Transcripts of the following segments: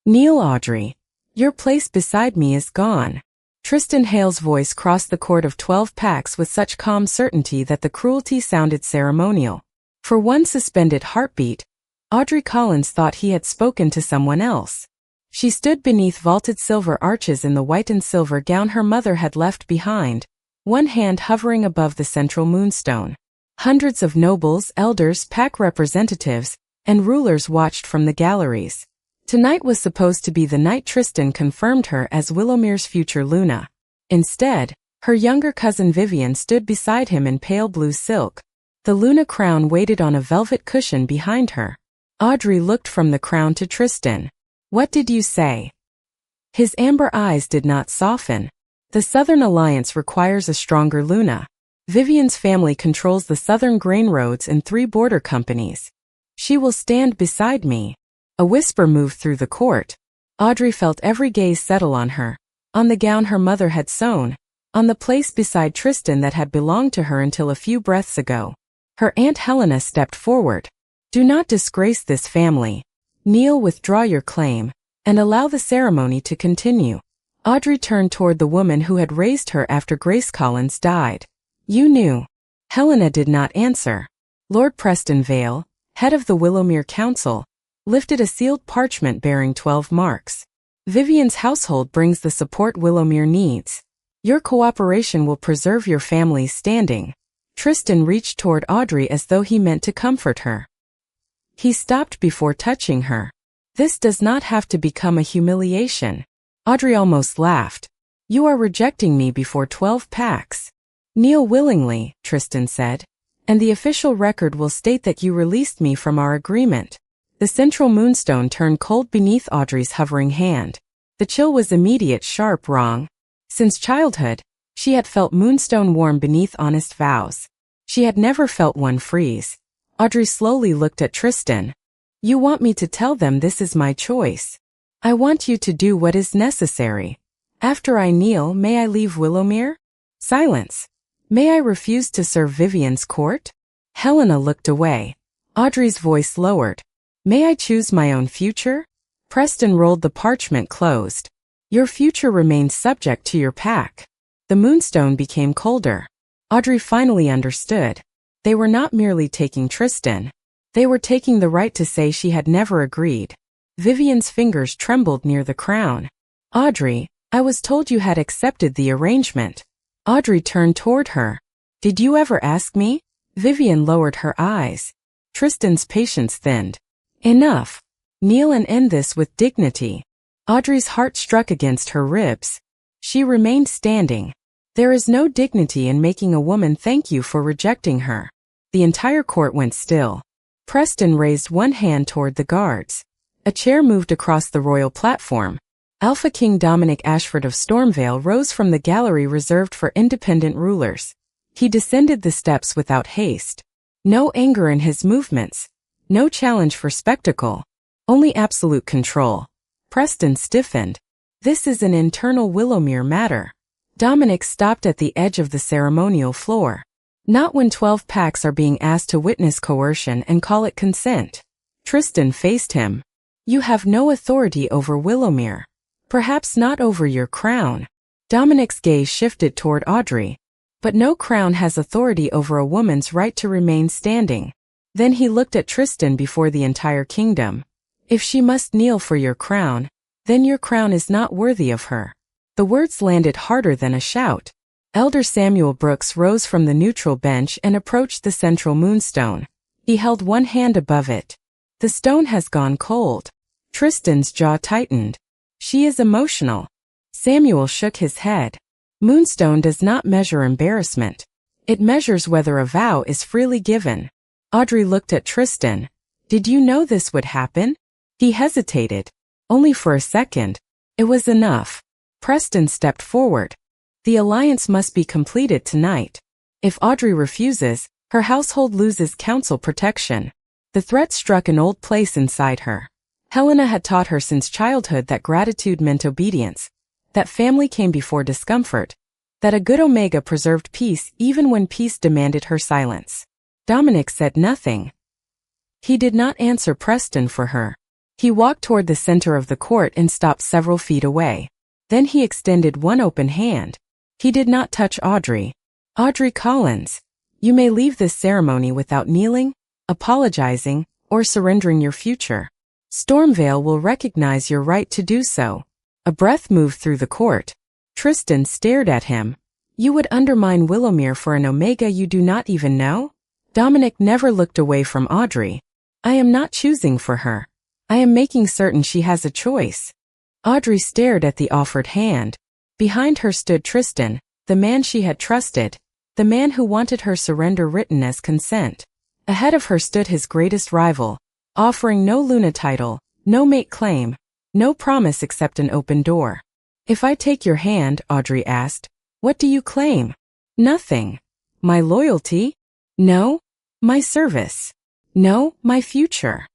Kneel, Audrey. Your place beside me is gone. Tristan Hale's voice crossed the court of 12 packs with such calm certainty that the cruelty sounded ceremonial. For one suspended heartbeat, Audrey Collins thought he had spoken to someone else. She stood beneath vaulted silver arches in the white and silver gown her mother had left behind, one hand hovering above the central moonstone. Hundreds of nobles, elders, pack representatives, and rulers watched from the galleries. Tonight was supposed to be the night Tristan confirmed her as Willomere's future Luna. Instead, her younger cousin Vivian stood beside him in pale blue silk. The Luna crown waited on a velvet cushion behind her. Audrey looked from the crown to Tristan. "What did you say?" His amber eyes did not soften. The Southern Alliance requires a stronger Luna. Vivian's family controls the southern grain roads and 3 border companies. She will stand beside me. A whisper moved through the court. Audrey felt every gaze settle on her, on the gown her mother had sewn, on the place beside Tristan that had belonged to her until a few breaths ago. Her Aunt Helena stepped forward. "Do not disgrace this family. Kneel, withdraw your claim, and allow the ceremony to continue." Audrey turned toward the woman who had raised her after Grace Collins died. "You knew." Helena did not answer. Lord Preston Vale, head of the Willowmere Council, lifted a sealed parchment bearing 12 marks. "Vivian's household brings the support Willowmere needs. Your cooperation will preserve your family's standing." Tristan reached toward Audrey as though he meant to comfort her. He stopped before touching her. "This does not have to become a humiliation." Audrey almost laughed. "You are rejecting me before 12 packs. "Kneel willingly," Tristan said, "and the official record will state that you released me from our agreement." The central moonstone turned cold beneath Audrey's hovering hand. The chill was immediate, sharp, wrong. Since childhood, she had felt moonstone warm beneath honest vows. She had never felt one freeze. Audrey slowly looked at Tristan. "You want me to tell them this is my choice? I want you to do what is necessary. After I kneel, may I leave Willowmere?" Silence. "May I refuse to serve Vivian's court?" Helena looked away. Audrey's voice lowered. "May I choose my own future?" Preston rolled the parchment closed. "Your future remains subject to your pack." The moonstone became colder. Audrey finally understood. They were not merely taking Tristan. They were taking the right to say she had never agreed. Vivian's fingers trembled near the crown. "Audrey, I was told you had accepted the arrangement." Audrey turned toward her. "Did you ever ask me?" Vivian lowered her eyes. Tristan's patience thinned. "Enough. Kneel and end this with dignity." Audrey's heart struck against her ribs. She remained standing. There is no dignity in making a woman thank you for rejecting her. The entire court went still. Preston raised one hand toward the guards. A chair moved across the royal platform. Alpha King Dominic Ashford of Stormvale rose from the gallery reserved for independent rulers. He descended the steps without haste. No anger in his movements. No challenge for spectacle. Only absolute control. Preston stiffened. "This is an internal Willowmere matter." Dominic stopped at the edge of the ceremonial floor. "Not when 12 packs are being asked to witness coercion and call it consent." Tristan faced him. "You have no authority over Willowmere. Perhaps not over your crown." Dominic's gaze shifted toward Audrey. "But no crown has authority over a woman's right to remain standing." Then he looked at Tristan before the entire kingdom. "If she must kneel for your crown, then your crown is not worthy of her." The words landed harder than a shout. Elder Samuel Brooks rose from the neutral bench and approached the central moonstone. He held one hand above it. "The stone has gone cold." Tristan's jaw tightened. "She is emotional." Samuel shook his head. "Moonstone does not measure embarrassment. It measures whether a vow is freely given." Audrey looked at Tristan. "Did you know this would happen?" He hesitated. Only for a second. It was enough. Preston stepped forward. "The alliance must be completed tonight. If Audrey refuses, her household loses council protection." The threat struck an old place inside her. Helena had taught her since childhood that gratitude meant obedience, that family came before discomfort, that a good Omega preserved peace even when peace demanded her silence. Dominic said nothing. He did not answer Preston for her. He walked toward the center of the court and stopped several feet away. Then he extended one open hand. He did not touch Audrey. Audrey Collins, you may leave this ceremony without kneeling, apologizing, or surrendering your future. Stormvale will recognize your right to do so. A breath moved through the court. Tristan stared at him. You would undermine Willowmere for an Omega you do not even know? Dominic never looked away from Audrey. I am not choosing for her. I am making certain she has a choice. Audrey stared at the offered hand. Behind her stood Tristan, the man she had trusted, the man who wanted her surrender written as consent. Ahead of her stood his greatest rival, offering no Luna title, no mate claim, no promise except an open door. If I take your hand, Audrey asked, what do you claim? Nothing. My loyalty? No. My service? No, my future.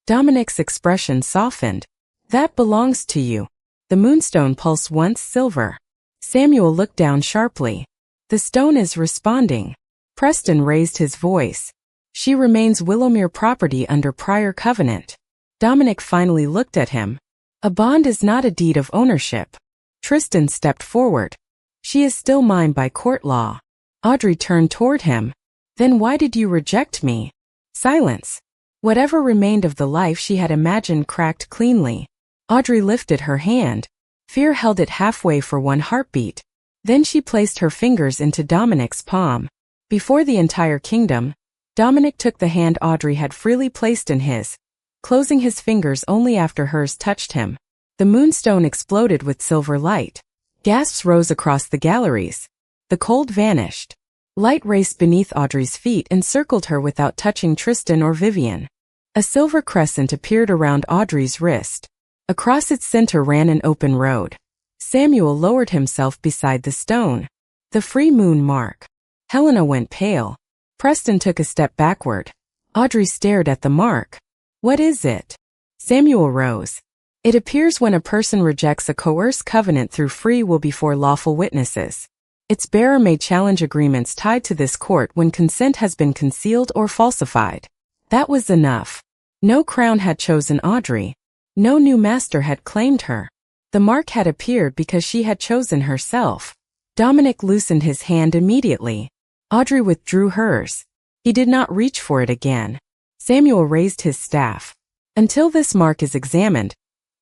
Dominic's expression softened. That belongs to you. The moonstone pulsed once silver. Samuel looked down sharply. The stone is responding. Preston raised his voice. She remains Willowmere property under prior covenant. Dominic finally looked at him. A bond is not a deed of ownership. Tristan stepped forward. She is still mine by court law. Audrey turned toward him. Then why did you reject me? Silence. Whatever remained of the life she had imagined cracked cleanly. Audrey lifted her hand. Fear held it halfway for one heartbeat. Then she placed her fingers into Dominic's palm. Before the entire kingdom, Dominic took the hand Audrey had freely placed in his, closing his fingers only after hers touched him. The moonstone exploded with silver light. Gasps rose across the galleries. The cold vanished. Light raced beneath Audrey's feet and circled her without touching Tristan or Vivian. A silver crescent appeared around Audrey's wrist. Across its center ran an open road. Samuel lowered himself beside the stone. The free moon mark. Helena went pale. Preston took a step backward. Audrey stared at the mark. What is it? Samuel rose. It appears when a person rejects a coerced covenant through free will before lawful witnesses. Its bearer may challenge agreements tied to this court when consent has been concealed or falsified. That was enough. No crown had chosen Audrey. No new master had claimed her. The mark had appeared because she had chosen herself. Dominic loosened his hand immediately. Audrey withdrew hers. He did not reach for it again. Samuel raised his staff. Until this mark is examined,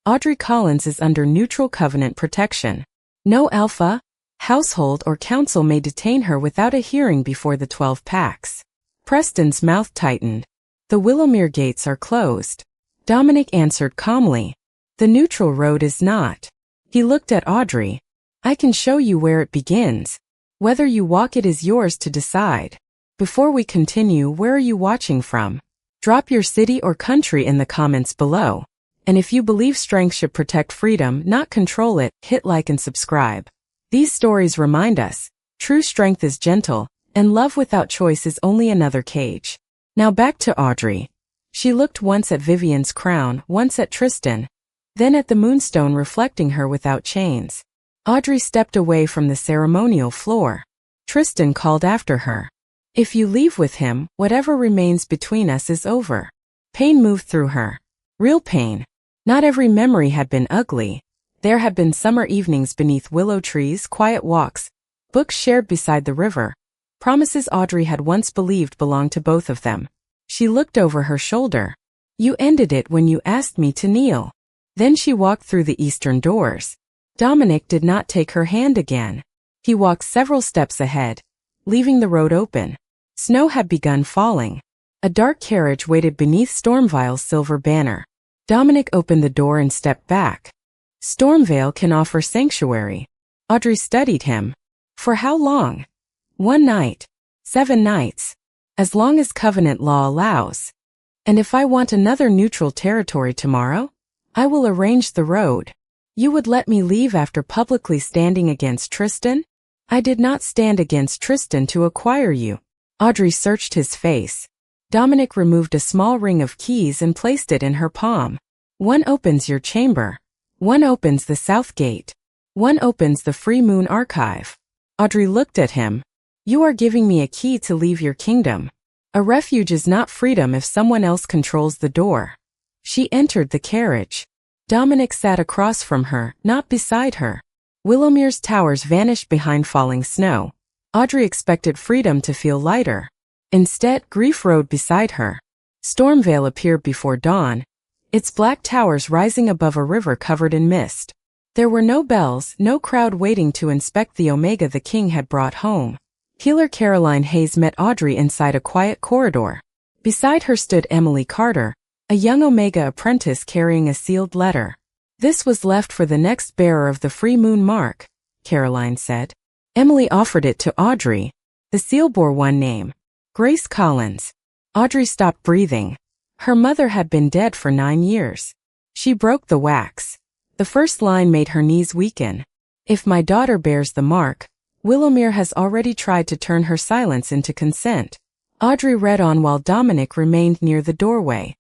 Audrey Collins is under neutral covenant protection. No alpha, household or council may detain her without a hearing before the 12 packs. Preston's mouth tightened. The Willowmere gates are closed. Dominic answered calmly. The neutral road is not. He looked at Audrey. I can show you where it begins. Whether you walk it is yours to decide. Before we continue, where are you watching from? Drop your city or country in the comments below. And if you believe strength should protect freedom, not control it, hit like and subscribe. These stories remind us, true strength is gentle, and love without choice is only another cage. Now back to Audrey. She looked once at Vivian's crown, once at Tristan, then at the moonstone reflecting her without chains. Audrey stepped away from the ceremonial floor. Tristan called after her. If you leave with him, whatever remains between us is over. Pain moved through her. Real pain. Not every memory had been ugly. There had been summer evenings beneath willow trees, quiet walks, books shared beside the river, promises Audrey had once believed belonged to both of them. She looked over her shoulder. You ended it when you asked me to kneel. Then she walked through the eastern doors. Dominic did not take her hand again. He walked several steps ahead, leaving the road open. Snow had begun falling. A dark carriage waited beneath Stormvale's silver banner. Dominic opened the door and stepped back. Stormvale can offer sanctuary. Audrey studied him. For how long? 1 night. 7 nights. As long as covenant law allows. And if I want another neutral territory tomorrow, I will arrange the road. You would let me leave after publicly standing against Tristan? I did not stand against Tristan to acquire you. Audrey searched his face. Dominic removed a small ring of keys and placed it in her palm. One opens your chamber. One opens the south gate. One opens the Free Moon archive. Audrey looked at him. You are giving me a key to leave your kingdom. A refuge is not freedom if someone else controls the door. She entered the carriage. Dominic sat across from her, not beside her. Willowmere's towers vanished behind falling snow. Audrey expected freedom to feel lighter. Instead, grief rode beside her. Stormvale appeared before dawn, its black towers rising above a river covered in mist. There were no bells, no crowd waiting to inspect the Omega the king had brought home. Healer Caroline Hayes met Audrey inside a quiet corridor. Beside her stood Emily Carter, a young Omega apprentice carrying a sealed letter. "This was left for the next bearer of the Free Moon Mark," Caroline said. Emily offered it to Audrey. The seal bore one name: Grace Collins. Audrey stopped breathing. Her mother had been dead for 9 years. She broke the wax. The first line made her knees weaken. "If my daughter bears the mark, Willowmere has already tried to turn her silence into consent." Audrey read on while Dominic remained near the doorway.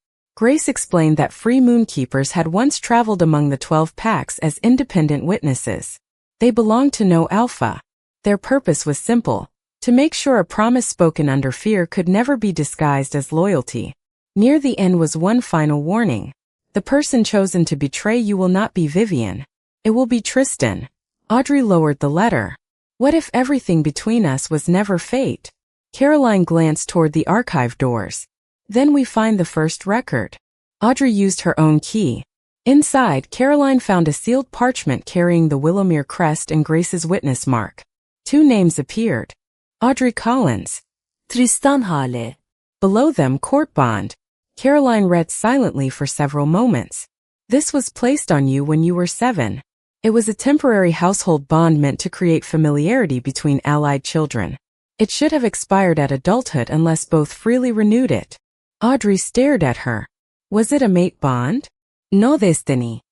Grace explained that Free Moonkeepers had once traveled among the 12 packs as independent witnesses. They belonged to no alpha. Their purpose was simple: to make sure a promise spoken under fear could never be disguised as loyalty. Near the end was one final warning. "The person chosen to betray you will not be Vivian. It will be Tristan." Audrey lowered the letter. What if everything between us was never fate? Caroline glanced toward the archive doors. "Then we find the first record." Audrey used her own key. Inside, Caroline found a sealed parchment carrying the Willowmere crest and Grace's witness mark. 2 names appeared. Audrey Collins. Tristan Hale. Below them, court bond. Caroline read silently for several moments. "This was placed on you when you were 7. It was a temporary household bond meant to create familiarity between allied children. It should have expired at adulthood unless both freely renewed it." Audrey stared at her. Was it a mate bond? No destiny.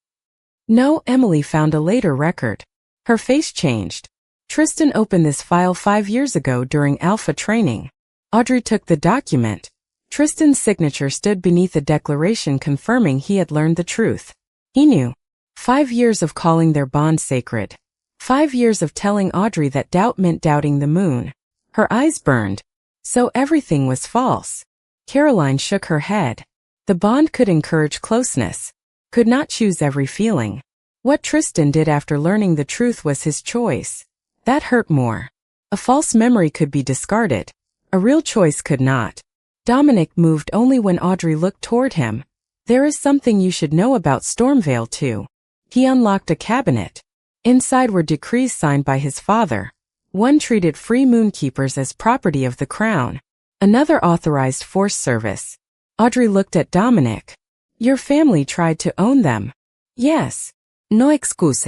No, Emily found a later record. Her face changed. Tristan opened this file 5 years ago during Alpha training. Audrey took the document. Tristan's signature stood beneath a declaration confirming he had learned the truth. He knew. 5 years of calling their bond sacred. 5 years of telling Audrey that doubt meant doubting the moon. Her eyes burned. So everything was false. Caroline shook her head. The bond could encourage closeness, could not choose every feeling. What Tristan did after learning the truth was his choice. That hurt more. A false memory could be discarded. A real choice could not. Dominic moved only when Audrey looked toward him. "There is something you should know about Stormvale too." He unlocked a cabinet. Inside were decrees signed by his father. One treated Free Moonkeepers as property of the crown. Another authorized force service. Audrey looked at Dominic. "Your family tried to own them." "Yes. No excuse.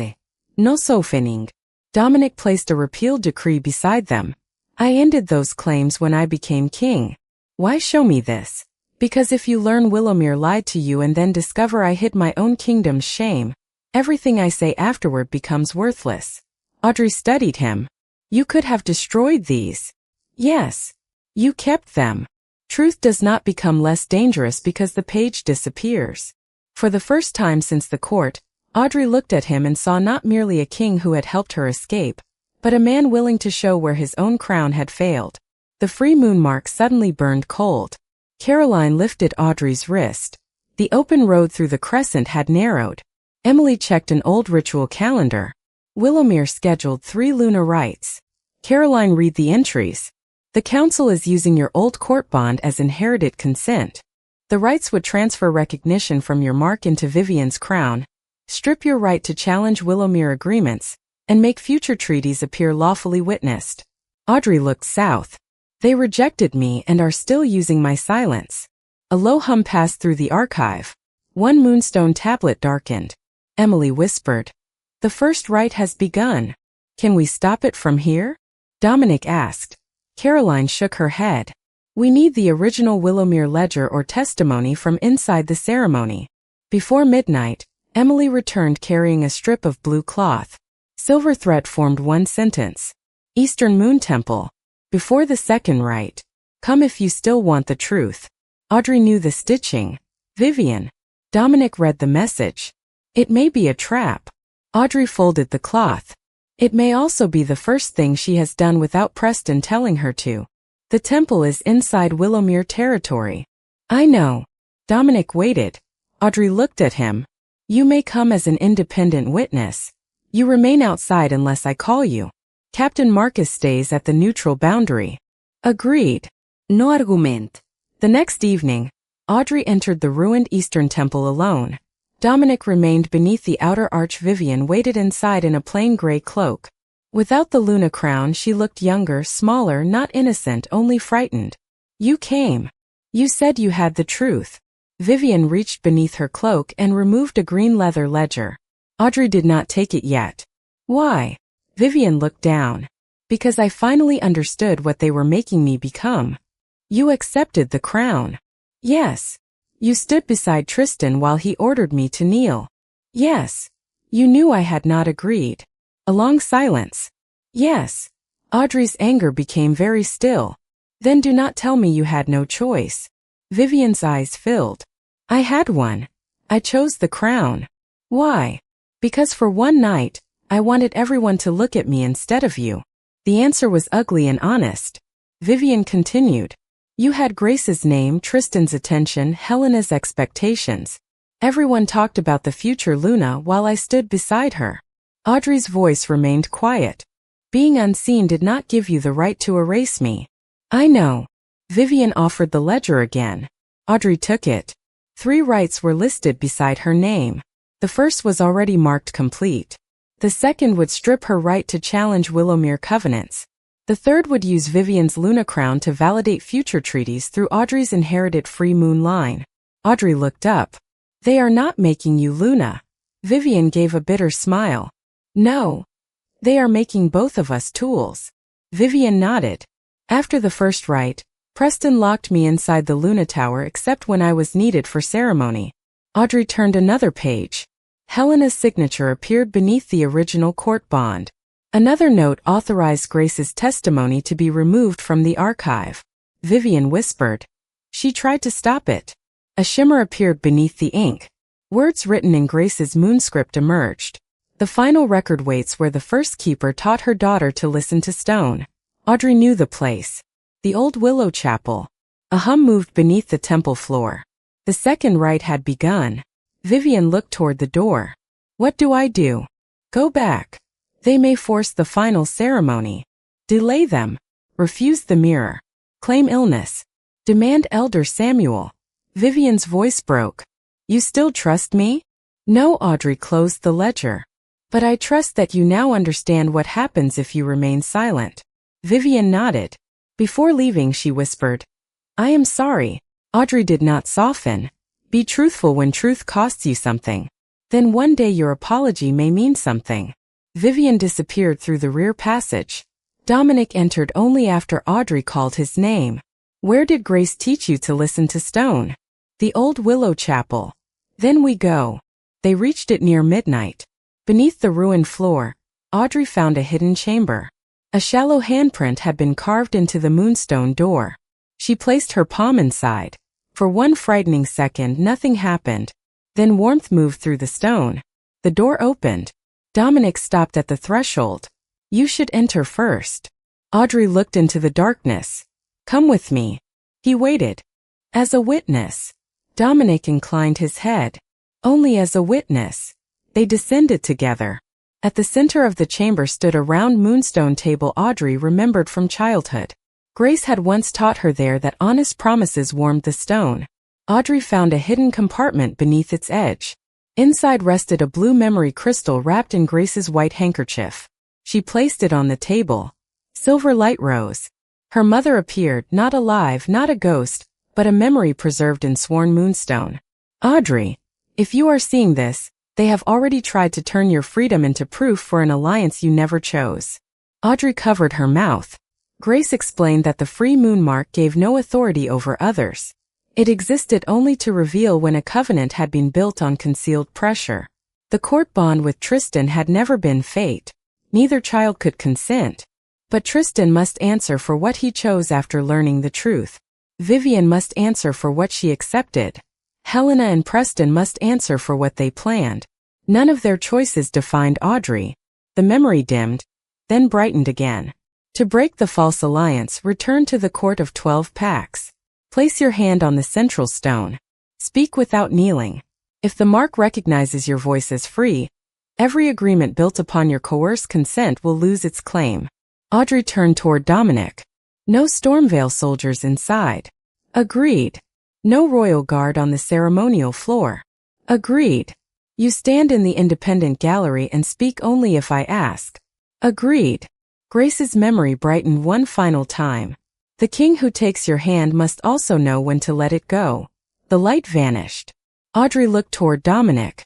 No softening." Dominic placed a repeal decree beside them. "I ended those claims when I became king." "Why show me this?" "Because if you learn Willowmere lied to you and then discover I hid my own kingdom's shame, everything I say afterward becomes worthless." Audrey studied him. "You could have destroyed these." "Yes. You kept them." Truth does not become less dangerous because the page disappears. For the first time since the court, Audrey looked at him and saw not merely a king who had helped her escape, but a man willing to show where his own crown had failed. The Free Moon Mark suddenly burned cold. Caroline lifted Audrey's wrist. The open road through the crescent had narrowed. Emily checked an old ritual calendar. Willowmere scheduled 3 lunar rites. Caroline read the entries. "The council is using your old court bond as inherited consent. The rites would transfer recognition from your mark into Vivian's crown, strip your right to challenge Willowmere agreements, and make future treaties appear lawfully witnessed." Audrey looked south. "They rejected me and are still using my silence." A low hum passed through the archive. One moonstone tablet darkened. Emily whispered, "The first rite has begun. Can we stop it from here?" Dominic asked. Caroline shook her head. "We need the original Willowmere ledger or testimony from inside the ceremony." Before midnight, Emily returned carrying a strip of blue cloth. Silver thread formed one sentence. "Eastern Moon Temple. Before the second rite. Come if you still want the truth." Audrey knew the stitching. "Vivian." Dominic read the message. "It may be a trap." Audrey folded the cloth. "It may also be the first thing she has done without Preston telling her to. The temple is inside Willowmere territory." "I know." Dominic waited. Audrey looked at him. You may come as an independent witness. You remain outside unless I call you. Captain Marcus stays at the neutral boundary. Agreed. No argument. The next evening, Audrey entered the ruined Eastern Temple alone. Dominic remained beneath the outer arch. Vivian waited inside in a plain gray cloak. Without the Luna crown, she looked younger, smaller, not innocent, only frightened. You came. You said you had the truth. Vivian reached beneath her cloak and removed a green leather ledger. Audrey did not take it yet. Why? Vivian looked down. Because I finally understood what they were making me become. You accepted the crown. Yes. You stood beside Tristan while he ordered me to kneel. Yes. You knew I had not agreed. A long silence. Yes. Audrey's anger became very still. Then do not tell me you had no choice. Vivian's eyes filled. I had one. I chose the crown. Why? Because for one night, I wanted everyone to look at me instead of you. The answer was ugly and honest. Vivian continued. You had Grace's name, Tristan's attention, Helena's expectations. Everyone talked about the future Luna while I stood beside her. Audrey's voice remained quiet. Being unseen did not give you the right to erase me. I know. Vivian offered the ledger again. Audrey took it. 3 rights were listed beside her name. The first was already marked complete. The second would strip her right to challenge Willowmere covenants. The third would use Vivian's Luna crown to validate future treaties through Audrey's inherited free moon line. Audrey looked up. They are not making you Luna. Vivian gave a bitter smile. No. They are making both of us tools. Vivian nodded. After the first rite, Preston locked me inside the Luna Tower except when I was needed for ceremony. Audrey turned another page. Helena's signature appeared beneath the original court bond. Another note authorized Grace's testimony to be removed from the archive. Vivian whispered. She tried to stop it. A shimmer appeared beneath the ink. Words written in Grace's moonscript emerged. The final record waits where the first keeper taught her daughter to listen to stone. Audrey knew the place. The old Willow Chapel. A hum moved beneath the temple floor. The second rite had begun. Vivian looked toward the door. What do I do? Go back. They may force the final ceremony. Delay them. Refuse the mirror. Claim illness. Demand Elder Samuel. Vivian's voice broke. You still trust me? No, Audrey closed the ledger. But I trust that you now understand what happens if you remain silent. Vivian nodded. Before leaving, she whispered, I am sorry. Audrey did not soften. Be truthful when truth costs you something. Then one day your apology may mean something. Vivian disappeared through the rear passage. Dominic entered only after Audrey called his name. Where did Grace teach you to listen to stone? The old Willow Chapel. Then we go. They reached it near midnight. Beneath the ruined floor, Audrey found a hidden chamber. A shallow handprint had been carved into the moonstone door. She placed her palm inside. For one frightening second, nothing happened. Then warmth moved through the stone. The door opened. Dominic stopped at the threshold. You should enter first. Audrey looked into the darkness. Come with me. He waited. As a witness. Dominic inclined his head. Only as a witness. They descended together. At the center of the chamber stood a round moonstone table Audrey remembered from childhood. Grace had once taught her there that honest promises warmed the stone. Audrey found a hidden compartment beneath its edge. Inside rested a blue memory crystal wrapped in Grace's white handkerchief. She placed it on the table. Silver light rose. Her mother appeared, not alive, not a ghost, but a memory preserved in sworn moonstone. Audrey, if you are seeing this, they have already tried to turn your freedom into proof for an alliance you never chose. Audrey covered her mouth. Grace explained that the free moon mark gave no authority over others. It existed only to reveal when a covenant had been built on concealed pressure. The court bond with Tristan had never been fate. Neither child could consent. But Tristan must answer for what he chose after learning the truth. Vivian must answer for what she accepted. Helena and Preston must answer for what they planned. None of their choices defined Audrey. The memory dimmed, then brightened again. To break the false alliance, return to the court of 12 packs. Place your hand on the central stone. Speak without kneeling. If the mark recognizes your voice as free, every agreement built upon your coerced consent will lose its claim. Audrey turned toward Dominic. No Stormvale soldiers inside. Agreed. No royal guard on the ceremonial floor. Agreed. You stand in the independent gallery and speak only if I ask. Agreed. Grace's memory brightened one final time. The king who takes your hand must also know when to let it go. The light vanished. Audrey looked toward Dominic.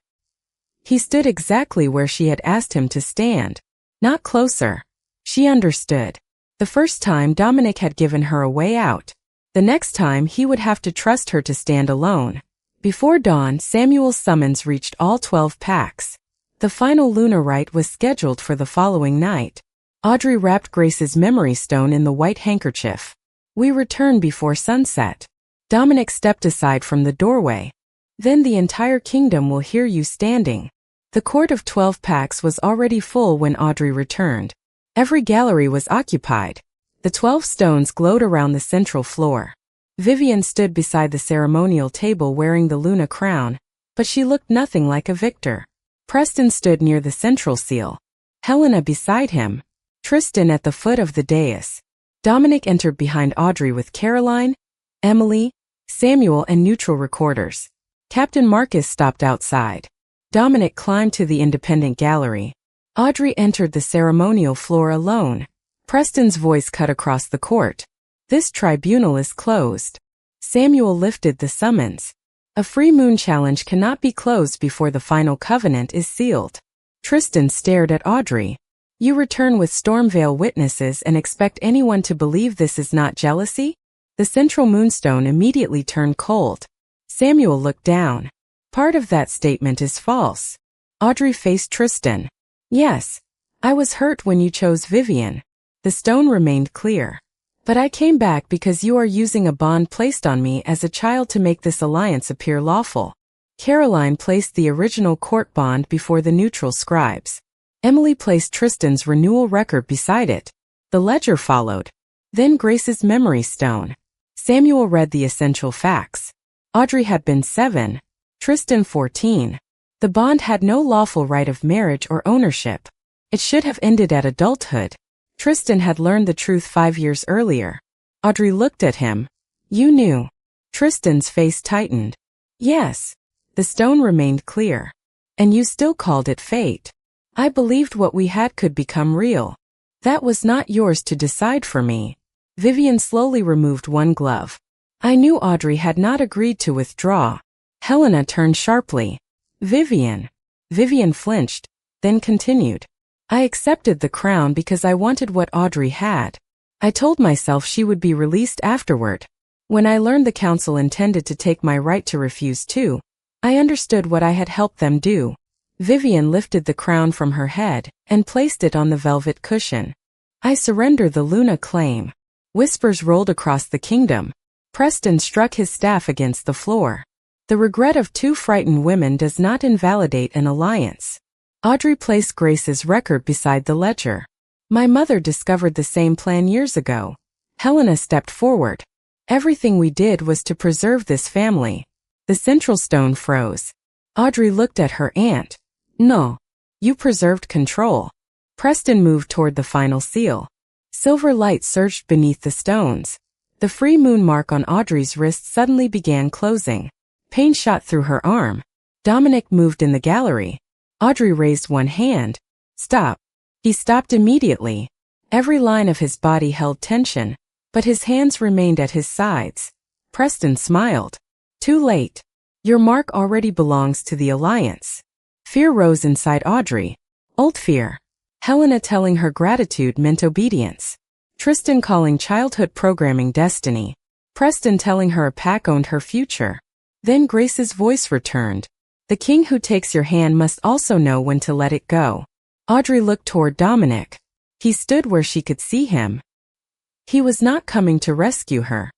He stood exactly where she had asked him to stand. Not closer. She understood. The first time Dominic had given her a way out. The next time he would have to trust her to stand alone. Before dawn, Samuel's summons reached all 12 packs. The final lunar rite was scheduled for the following night. Audrey wrapped Grace's memory stone in the white handkerchief. We return before sunset. Dominic stepped aside from the doorway. Then the entire kingdom will hear you standing. The court of 12 packs was already full when Audrey returned. Every gallery was occupied. The 12 stones glowed around the central floor. Vivian stood beside the ceremonial table wearing the Luna crown, but she looked nothing like a victor. Preston stood near the central seal. Helena beside him. Tristan at the foot of the dais. Dominic entered behind Audrey with Caroline, Emily, Samuel and neutral recorders. Captain Marcus stopped outside. Dominic climbed to the independent gallery. Audrey entered the ceremonial floor alone. Preston's voice cut across the court. This tribunal is closed. Samuel lifted the summons. A free moon challenge cannot be closed before the final covenant is sealed. Tristan stared at Audrey. You return with Stormvale witnesses and expect anyone to believe this is not jealousy? The central moonstone immediately turned cold. Samuel looked down. Part of that statement is false. Audrey faced Tristan. Yes, I was hurt when you chose Vivian. The stone remained clear. But I came back because you are using a bond placed on me as a child to make this alliance appear lawful. Caroline placed the original court bond before the neutral scribes. Emily placed Tristan's renewal record beside it. The ledger followed. Then Grace's memory stone. Samuel read the essential facts. Audrey had been 7, Tristan 14. The bond had no lawful right of marriage or ownership. It should have ended at adulthood. Tristan had learned the truth 5 years earlier. Audrey looked at him. You knew. Tristan's face tightened. Yes. The stone remained clear. And you still called it fate. I believed what we had could become real. That was not yours to decide for me. Vivian slowly removed one glove. I knew Audrey had not agreed to withdraw. Helena turned sharply. Vivian. Vivian flinched, then continued. I accepted the crown because I wanted what Audrey had. I told myself she would be released afterward. When I learned the council intended to take my right to refuse too, I understood what I had helped them do. Vivian lifted the crown from her head and placed it on the velvet cushion. I surrender the Luna claim. Whispers rolled across the kingdom. Preston struck his staff against the floor. The regret of 2 frightened women does not invalidate an alliance. Audrey placed Grace's record beside the ledger. My mother discovered the same plan years ago. Helena stepped forward. Everything we did was to preserve this family. The central stone froze. Audrey looked at her aunt. No. You preserved control. Preston moved toward the final seal. Silver light surged beneath the stones. The free moon mark on Audrey's wrist suddenly began closing. Pain shot through her arm. Dominic moved in the gallery. Audrey raised one hand. Stop. He stopped immediately. Every line of his body held tension, but his hands remained at his sides. Preston smiled. Too late. Your mark already belongs to the alliance. Fear rose inside Audrey. Old fear. Helena telling her gratitude meant obedience. Tristan calling childhood programming destiny. Preston telling her a pack owned her future. Then Grace's voice returned. The king who takes your hand must also know when to let it go. Audrey looked toward Dominic. He stood where she could see him. He was not coming to rescue her.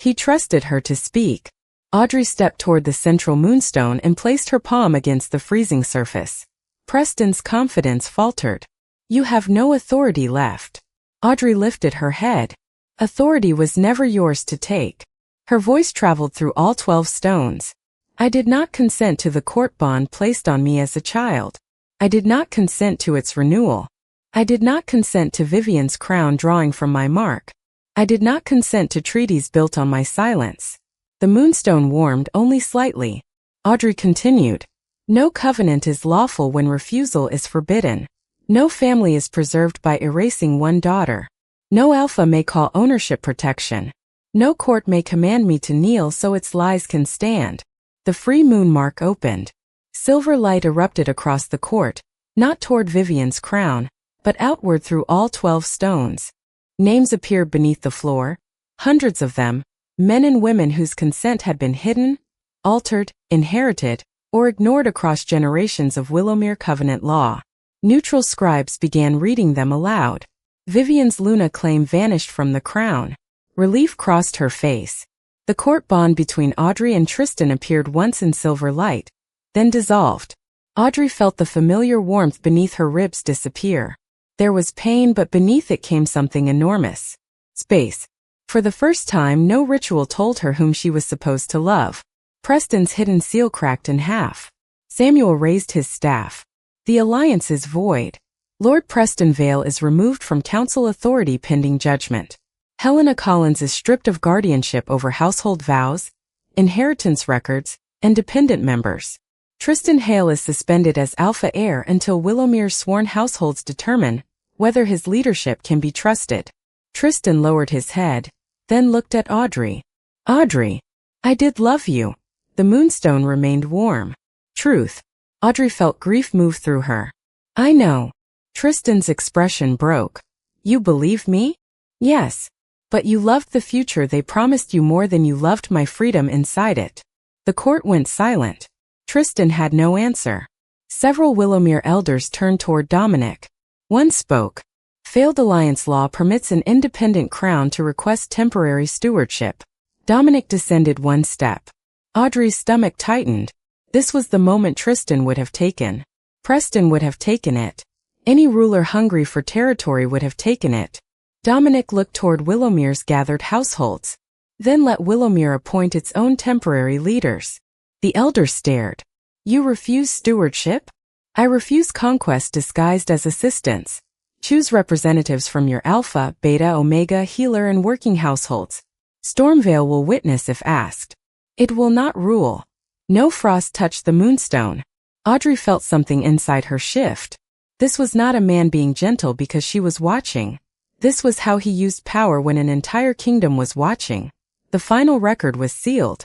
He trusted her to speak. Audrey stepped toward the central moonstone and placed her palm against the freezing surface. Preston's confidence faltered. You have no authority left. Audrey lifted her head. Authority was never yours to take. Her voice traveled through all 12 stones. I did not consent to the court bond placed on me as a child. I did not consent to its renewal. I did not consent to Vivian's crown drawing from my mark. I did not consent to treaties built on my silence. The moonstone warmed only slightly. Audrey continued. No covenant is lawful when refusal is forbidden. No family is preserved by erasing one daughter. No alpha may call ownership protection. No court may command me to kneel so its lies can stand. The free moon mark opened. Silver light erupted across the court, not toward Vivian's crown, but outward through all 12 stones. Names appeared beneath the floor, hundreds of them, men and women whose consent had been hidden, altered, inherited, or ignored across generations of Willowmere Covenant law. Neutral scribes began reading them aloud. Vivian's Luna claim vanished from the crown. Relief crossed her face. The court bond between Audrey and Tristan appeared once in silver light, then dissolved. Audrey felt the familiar warmth beneath her ribs disappear. There was pain, but beneath it came something enormous. Space. For the first time, no ritual told her whom she was supposed to love. Preston's hidden seal cracked in half. Samuel raised his staff. The alliance is void. Lord Preston Vale is removed from council authority pending judgment. Helena Collins is stripped of guardianship over household vows, inheritance records, and dependent members. Tristan Hale is suspended as alpha heir until Willowmere's sworn households determine whether his leadership can be trusted. Tristan lowered his head, then looked at Audrey. Audrey, I did love you. The moonstone remained warm. Truth. Audrey felt grief move through her. I know. Tristan's expression broke. You believe me? Yes. But you loved the future they promised you more than you loved my freedom inside it. The court went silent. Tristan had no answer. Several Willowmere elders turned toward Dominic. One spoke. Failed alliance law permits an independent crown to request temporary stewardship. Dominic descended one step. Audrey's stomach tightened. This was the moment Tristan would have taken. Preston would have taken it. Any ruler hungry for territory would have taken it. Dominic looked toward Willowmere's gathered households. Then let Willowmere appoint its own temporary leaders. The elders stared. You refuse stewardship? I refuse conquest disguised as assistance. Choose representatives from your alpha, beta, omega, healer, and working households. Stormvale will witness if asked. It will not rule. No frost touched the moonstone. Audrey felt something inside her shift. This was not a man being gentle because she was watching. This was how he used power when an entire kingdom was watching. The final record was sealed.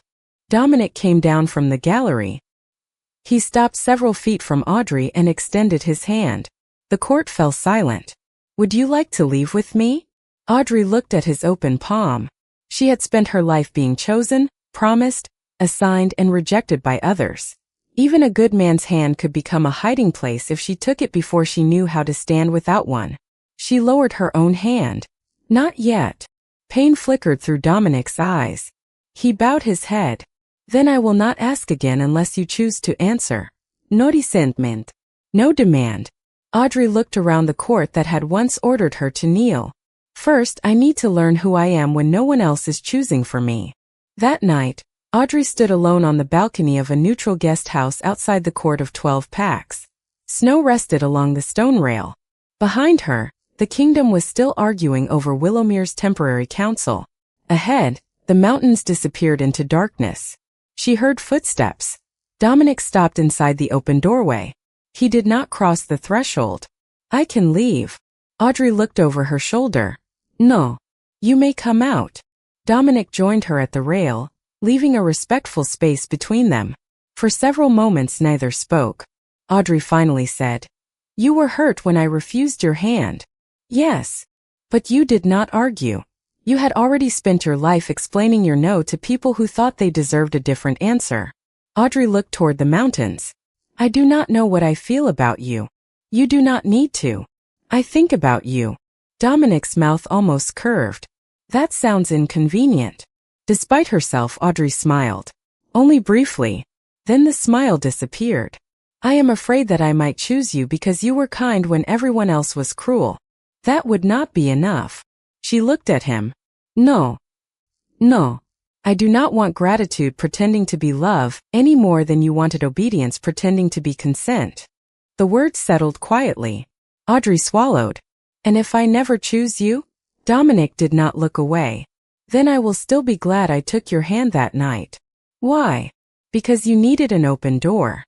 Dominic came down from the gallery. He stopped several feet from Audrey and extended his hand. The court fell silent. Would you like to leave with me? Audrey looked at his open palm. She had spent her life being chosen, promised, assigned, and rejected by others. Even a good man's hand could become a hiding place if she took it before she knew how to stand without one. She lowered her own hand. Not yet. Pain flickered through Dominic's eyes. He bowed his head. Then I will not ask again unless you choose to answer. No resentment. No demand. Audrey looked around the court that had once ordered her to kneel. First, I need to learn who I am when no one else is choosing for me. That night, Audrey stood alone on the balcony of a neutral guest house outside the court of 12 packs. Snow rested along the stone rail. Behind her, the kingdom was still arguing over Willowmere's temporary council. Ahead, the mountains disappeared into darkness. She heard footsteps. Dominic stopped inside the open doorway. He did not cross the threshold. I can leave. Audrey looked over her shoulder. No. You may come out. Dominic joined her at the rail, leaving a respectful space between them. For several moments neither spoke. Audrey finally said, You were hurt when I refused your hand. Yes. But you did not argue. You had already spent your life explaining your no to people who thought they deserved a different answer. Audrey looked toward the mountains. I do not know what I feel about you. You do not need to. I think about you. Dominic's mouth almost curved. That sounds inconvenient. Despite herself, Audrey smiled. Only briefly. Then the smile disappeared. I am afraid that I might choose you because you were kind when everyone else was cruel. That would not be enough. She looked at him. No. No. I do not want gratitude pretending to be love, any more than you wanted obedience pretending to be consent. The words settled quietly. Audrey swallowed. And if I never choose you? Dominic did not look away. Then I will still be glad I took your hand that night. Why? Because you needed an open door.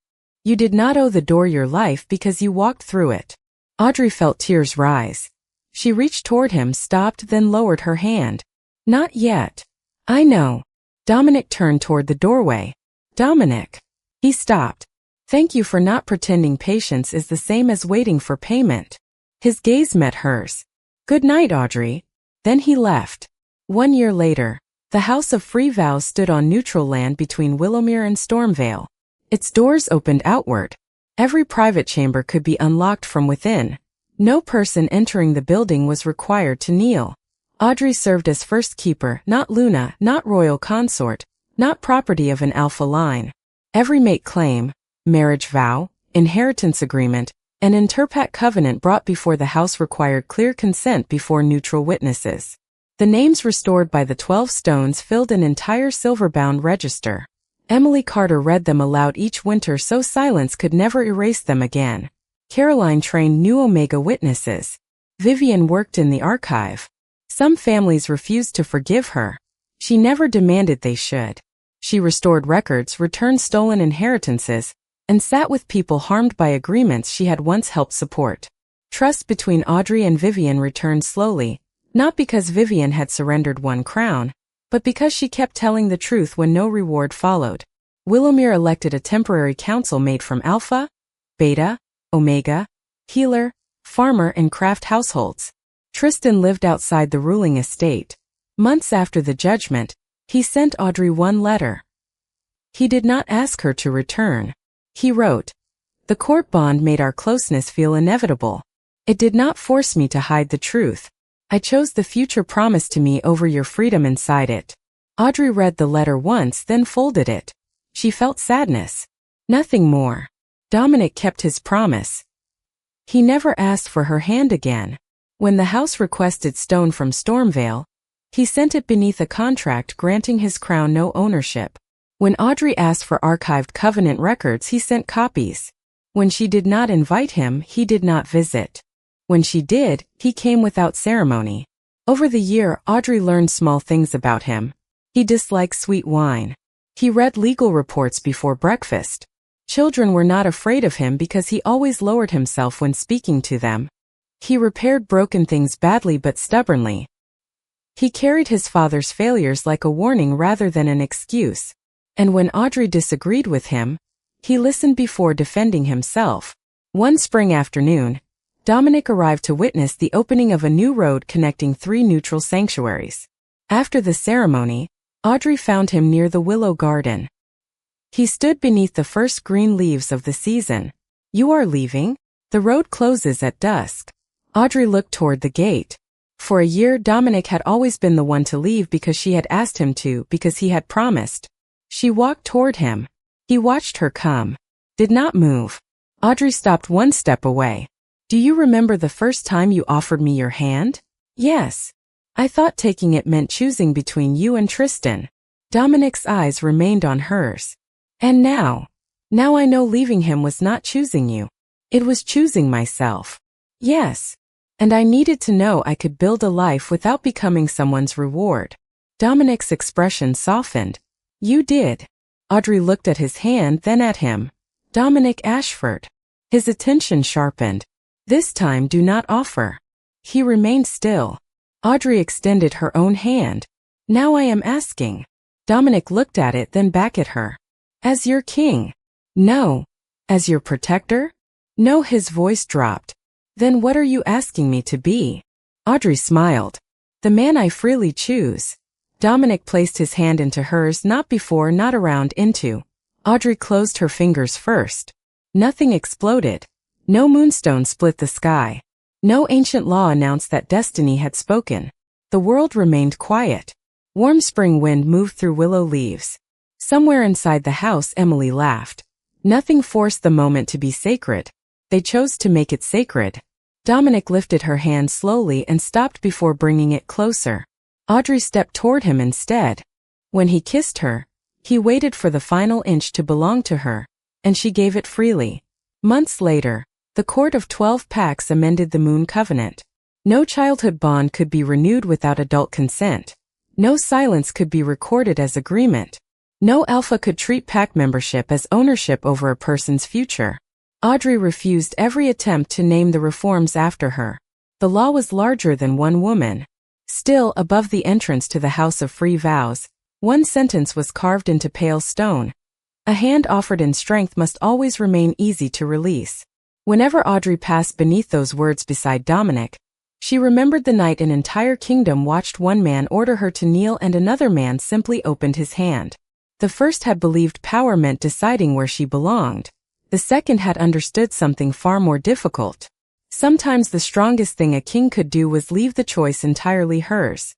You did not owe the door your life because you walked through it. Audrey felt tears rise. She reached toward him, stopped, then lowered her hand. Not yet. I know. Dominic turned toward the doorway. Dominic. He stopped. Thank you for not pretending patience is the same as waiting for payment. His gaze met hers. Good night, Audrey. Then he left. 1 year later, the House of Free Vows stood on neutral land between Willowmere and Stormvale. Its doors opened outward. Every private chamber could be unlocked from within. No person entering the building was required to kneel. Audrey served as first keeper, not Luna, not royal consort, not property of an alpha line. Every mate claim, marriage vow, inheritance agreement, and interpact covenant brought before the house required clear consent before neutral witnesses. The names restored by the 12 stones filled an entire silver-bound register. Emily Carter read them aloud each winter so silence could never erase them again. Caroline trained new Omega witnesses. Vivian worked in the archive. Some families refused to forgive her. She never demanded they should. She restored records, returned stolen inheritances, and sat with people harmed by agreements she had once helped support. Trust between Audrey and Vivian returned slowly, not because Vivian had surrendered 1 crown, but because she kept telling the truth when no reward followed. Willowmere elected a temporary council made from Alpha, Beta, Omega, Healer, Farmer and Craft households. Tristan lived outside the ruling estate. Months after the judgment, he sent Audrey 1 letter. He did not ask her to return. He wrote, "The court bond made our closeness feel inevitable. It did not force me to hide the truth. I chose the future promised to me over your freedom inside it." Audrey read the letter once, then folded it. She felt sadness. Nothing more. Dominic kept his promise. He never asked for her hand again. When the house requested stone from Stormvale, he sent it beneath a contract granting his crown no ownership. When Audrey asked for archived covenant records, he sent copies. When she did not invite him, he did not visit. When she did, he came without ceremony. Over the year, Audrey learned small things about him. He disliked sweet wine. He read legal reports before breakfast. Children were not afraid of him because he always lowered himself when speaking to them. He repaired broken things badly but stubbornly. He carried his father's failures like a warning rather than an excuse. And when Audrey disagreed with him, he listened before defending himself. One spring afternoon, Dominic arrived to witness the opening of a new road connecting 3 neutral sanctuaries. After the ceremony, Audrey found him near the willow garden. He stood beneath the first green leaves of the season. "You are leaving? The road closes at dusk." Audrey looked toward the gate. For a year, Dominic had always been the one to leave because she had asked him to, because he had promised. She walked toward him. He watched her come. Did not move. Audrey stopped 1 step away. "Do you remember the first time you offered me your hand?" "Yes. I thought taking it meant choosing between you and Tristan." Dominic's eyes remained on hers. "And now? Now I know leaving him was not choosing you. It was choosing myself." "Yes. And I needed to know I could build a life without becoming someone's reward." Dominic's expression softened. "You did." Audrey looked at his hand, then at him. "Dominic Ashford." His attention sharpened. "This time do not offer." He remained still. Audrey extended her own hand. "Now I am asking." Dominic looked at it, then back at her. "As your king?" "No." "As your protector?" "No." His voice dropped. "Then what are you asking me to be?" Audrey smiled. "The man I freely choose." Dominic placed his hand into hers, not before, not around, into. Audrey closed her fingers first. Nothing exploded. No moonstone split the sky. No ancient law announced that destiny had spoken. The world remained quiet. Warm spring wind moved through willow leaves. Somewhere inside the house, Emily laughed. Nothing forced the moment to be sacred. They chose to make it sacred. Dominic lifted her hand slowly and stopped before bringing it closer. Audrey stepped toward him instead. When he kissed her, he waited for the final inch to belong to her, and she gave it freely. Months later, the Court of 12 Packs amended the Moon Covenant. No childhood bond could be renewed without adult consent. No silence could be recorded as agreement. No alpha could treat pack membership as ownership over a person's future. Audrey refused every attempt to name the reforms after her. The law was larger than one woman. Still, above the entrance to the House of Free Vows, one sentence was carved into pale stone. A hand offered in strength must always remain easy to release. Whenever Audrey passed beneath those words beside Dominic, she remembered the night an entire kingdom watched one man order her to kneel and another man simply opened his hand. The first had believed power meant deciding where she belonged. The second had understood something far more difficult. Sometimes the strongest thing a king could do was leave the choice entirely hers.